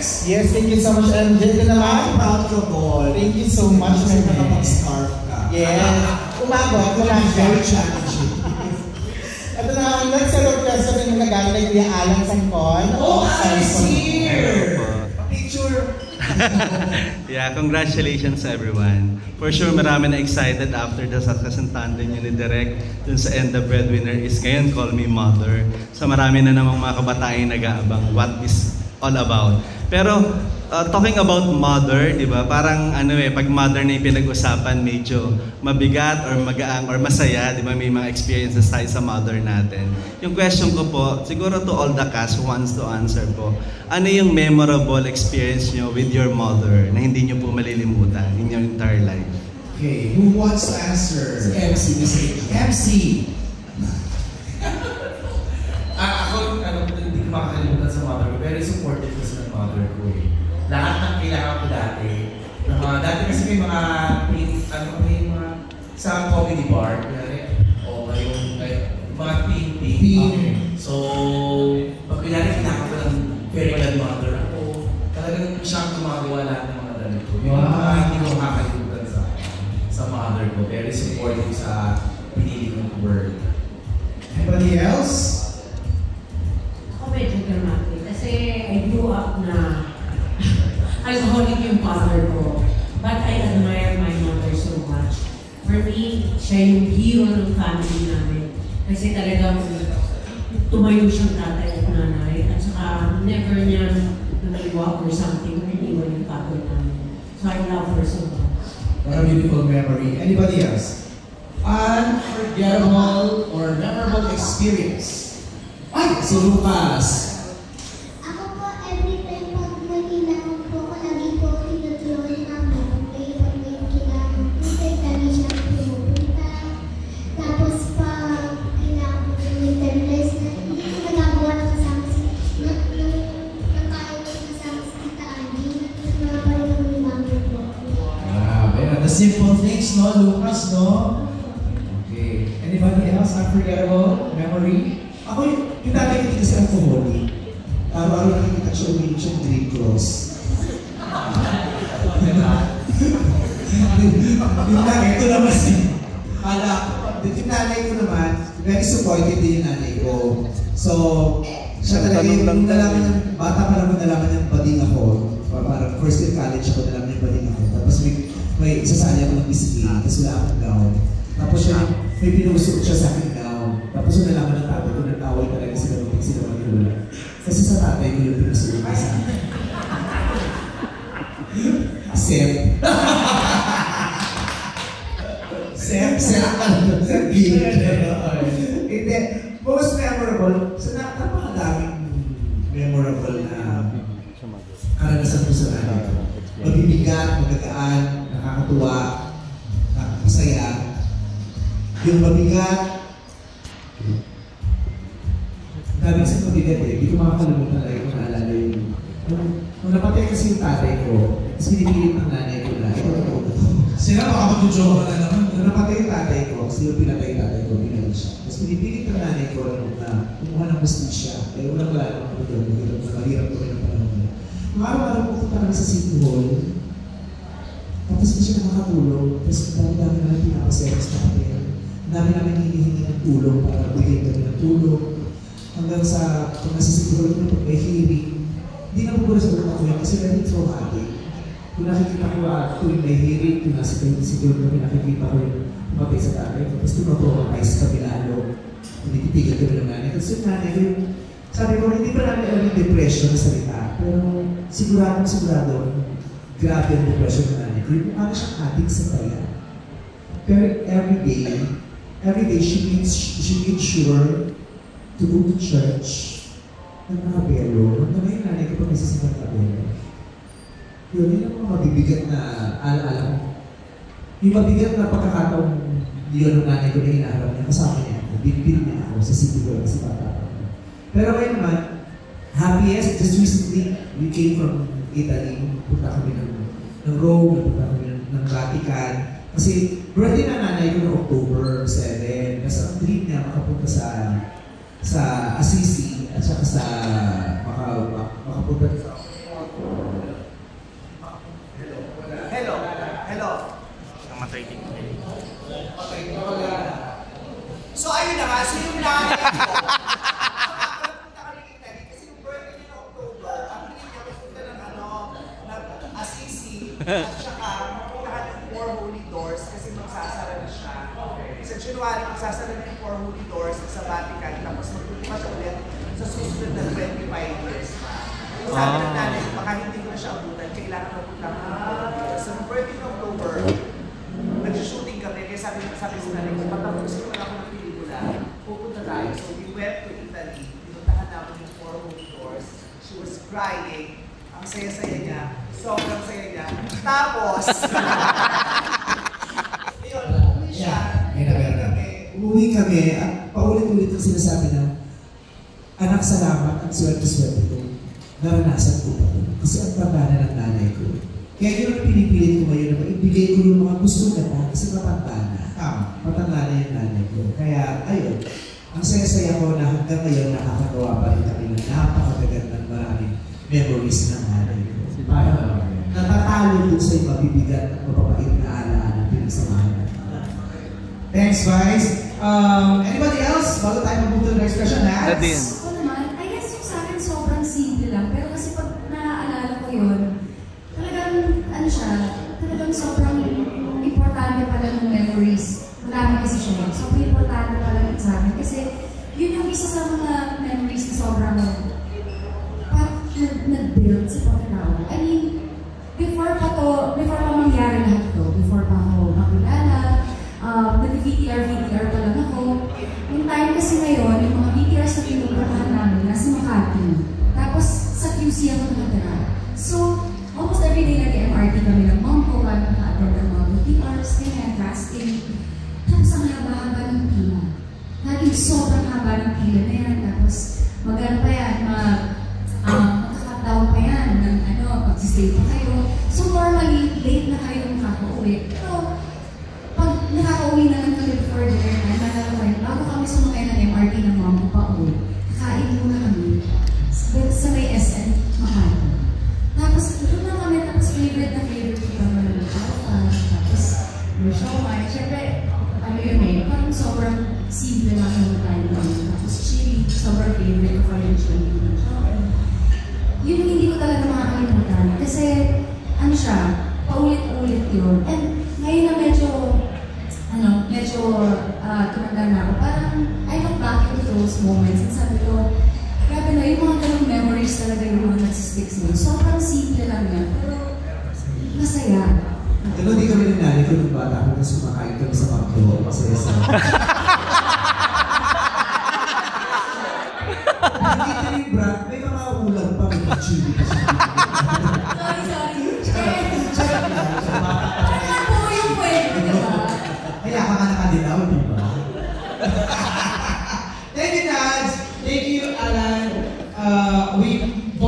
next. Yes, thank you so much, MJ. Ito naman. Proud ka, boy. Thank you so much, Kasi MJ. nakapag-scarf ka. Yes. Umabot, wala siya. Very challenging. Ito na ang next set of question yung nagaling kay Kuya Alan Sangkon. Oh, Alan's here! Picture. Yeah, congratulations everyone. For sure, marami na excited after the success and tandem nyo ni Direk dun sa End the Breadwinner is ngayon Call Me Mother. So marami na namang mga kabataan nag-aabang what is all about. Pero talking about mother, di ba? Parang pag mother na yung pinag-usapan, medyo mabigat or magaang or masaya, di ba? May mga experiences tayo sa mother natin. Yung question ko po, siguro to all the cast who wants to answer po, ano yung memorable experience nyo with your mother na hindi nyo po malilimutan in your entire life? Okay, who wants to answer? MC, MC! Ako, hindi ko makakalimutan sa mother ko. Very supportive kasi ng mother ko eh. Lahat ng kailangan ko dati. Dati kasi may mga sa comedy bar, o mga team. So, pag kailangan ko ng very good mother ako, talagang siyang gumagawa lahat ng mga damit ko. Yung mga hindi ko makakalimutan sa mother ko. Very supportive sa pinili kong word. Anybody else? Ako medyo dramatic kasi I grew up na alcoholic yung father ko. But I admire my mother so much. For me, siya yung hero ng family namin. Kasi talagang tumayo siyang tatay at nanay. At saka never niya naliwa or something or iniwan yung father namin. So I love her so much. What a beautiful memory. Anybody else? Unforgettable or memorable experience? Ay, si Lucas. Ako po, every time pag may kailangan po, lagi po tinutulungan namin. Kaya may kailangan po, lagi siya pumunta. Tapos pag kailangan po may terminals na hindi ko nagagawa na kasama nang kaya ko kasama si Tita Angie, mga pareho ni Mami po. The simple things, no, Lucas, no? Okay. Anybody else? Unforgettable memory? Ako yung dati ko kasi alcoholic. Araw-araw nakikita siya uminom siyang Green Cross. Yung nanay ko naman yung nanay ko naman, very supportive din yung nanay ko. So, siya talaga yung nalaman ng bata pa naman nalaman ng bading ako. Parang first year college ako nalaman ng bading ako. Tapos may isasali ako ng whiskey, tapos wala akong gown. Tapos siya, may pinusok siya sa akin gown. Tapos yung nalaman ng tatay ko, nag-away talaga sila ng sila mag-ilula. Kasi sa tatay ko yung pinusok niya sa akin. Sep. Sep. Hindi. Most memorable, sa napakadaming memorable na karanasan ko sa nanay ko. Mabibigat, magagaan, nakakatuwa, nakakasaya. Yung mabigat, dami kasi mabigat eh. Hindi ko makakalimutan na kung naalala yung... Nung napatay kasi yung tatay ko, tapos pinipilit ng nanay ko na, ito. Sila baka mag-joke ka na naman. Nung napatay yung tatay ko, kasi yung pinatay yung tatay ko, pinatay siya. Tapos pinipilit ng nanay ko na kumuha ng hustisya. Eh, wala naman ako doon. Mahirap ko rin ang panahon na. Nung araw-araw pupunta kami sa City Hall, tapos hindi siya nakakatulog. Tapos dami-dami namin pinakaseros na kami. Dami namin hinihingi ng tulong para bigyan kami ng tulong. Hanggang sa, kung nasa City Hall kami, pag may hearing, hindi na po sa utak ko yun kasi very traumatic. Kung nakikita ko tuwing may hearing, kung nasa City Hall kami, nakikita ko yung patay sa tatay ko. Tapos tumatraumatize kami lalo. Hindi titigil kami ng nanay. Tapos yung nanay ko yung, sabi ko, hindi pa namin alam yung depression na salita. Pero sigurado, grabe ang depression ng nanay ko. Yung ano siyang ating sa taya. Pero every day she made sure to go to church ng nakabelo. Nung yung nanay ko pa kasi sa nakabelo. Yun ang mga mabibigat na alaala ko. Yung mabigat na pagkakataon yun ng nanay ko na hinaharap niya, kasama niya ako. Binbil niya ako sa City Hall kasi bata ako. Pero ngayon naman, happiest, just recently, we came from Italy. Punta kami ng Rome, punta kami ng Vatican. Kasi birthday na nanay ko noong October 7. Kasi ang dream niya makapunta sa Assisi at saka sa makapunta sa At saka, mapuntahan yung 4 holy doors kasi magsasara na siya. Sa January, magsasara na yung 4 holy doors sa Vatican. Tapos magbubukas siya ulit sa susunod na 25 years pa. Sabi ng nanay, baka hindi ko na siya abutan, kailangan mapunta ng 4 doors. So, noong birthday ng October, nag-shooting kami, kaya sabi sa nanay, patapos ko na ako ng pelikula, pupunta tayo. So, we went to Italy, pinuntahan namin yung 4 holy doors. She was crying. Ang saya-saya niya. Sobrang saya niya. Tapos, ayun, umuwi siya. Umuwi kami at paulit-ulit ang sinasabi na, anak, salamat at swerte-swerte ko. Naranasan ko pa ito. Kasi ang pagdana ng nanay ko. Kaya yun ang pinipilit ko ngayon na maibigay ko yung mga gusto na kasi matanda na. Matanda na yung nanay ko. Kaya, ayun, ang saya-saya ko na hanggang ngayon nakakagawa pa rin kami ng napakagandang maraming memories ng nanay ko. Parang natatalo doon sa mabibigat at mapapait na alaala ng pinagsamahan natin. Thanks, Vice. Anybody else? Bago tayo mag-move to the next question, Nats? Ako naman, I guess yung sa akin sobrang simple lang. Pero kasi pag naaalala ko yun, talagang, ano siya, talagang sobrang importante pala ng memories. Marami kasi siya. Sobrang importante pala ng sa akin. Kasi yun yung isa sa mga memories na sobrang nag-build sa pagkatao. I mean, before pa mangyari lahat to, before pa ako makilala, nag-VTR pa lang ako. Yung time kasi ngayon, yung mga VTRs na pinupuntahan namin, nasa Makati. Tapos, sa QC ako nakatira. So, almost everyday nag-MRT kami ng mom ko, para naka-attend ng mga VTRs, ganyan, casting. Tapos, ang haba-haba ng pila. Laging sobrang haba ng pila na yan. Tapos, mag-ano pa yan, magkakataon pa yan, ng pag-stay pa kayo. So, normally, late na kayo makaka-uwi. Pero, pag nakaka-uwi na lang kami before dinner, nalala ko rin, bago kami sumakay ng MRT ng mom ko pa uwi, kakain muna kami sa may SM, Makati. Tapos, doon na kami, tapos favorite ko kami ng Alpha, tapos, yung siomai. Siyempre, ano yun parang sobrang simple lang yung time namin. Tapos, chili, sobrang favorite ko rin chili. Yun yung hindi ko talaga makakalimutan. Kasi, ano siya, paulit-ulit yun. And ngayon na medyo tumanda na ako, parang I look back into those moments and sabi ko, grabe na, yung mga ganong memories talaga yung mga nagsistick sa'yo. Sobrang simple lang yan, pero masaya. Ano, di kami nangyari ko nung bata ko na sumakain kami sa McDo. Masaya sa nakikita yung brand, may mga ulam pa, may chili pa siya. Parang ako yung pwede, di ba? Kaya ka nga nakadilaw, di ba?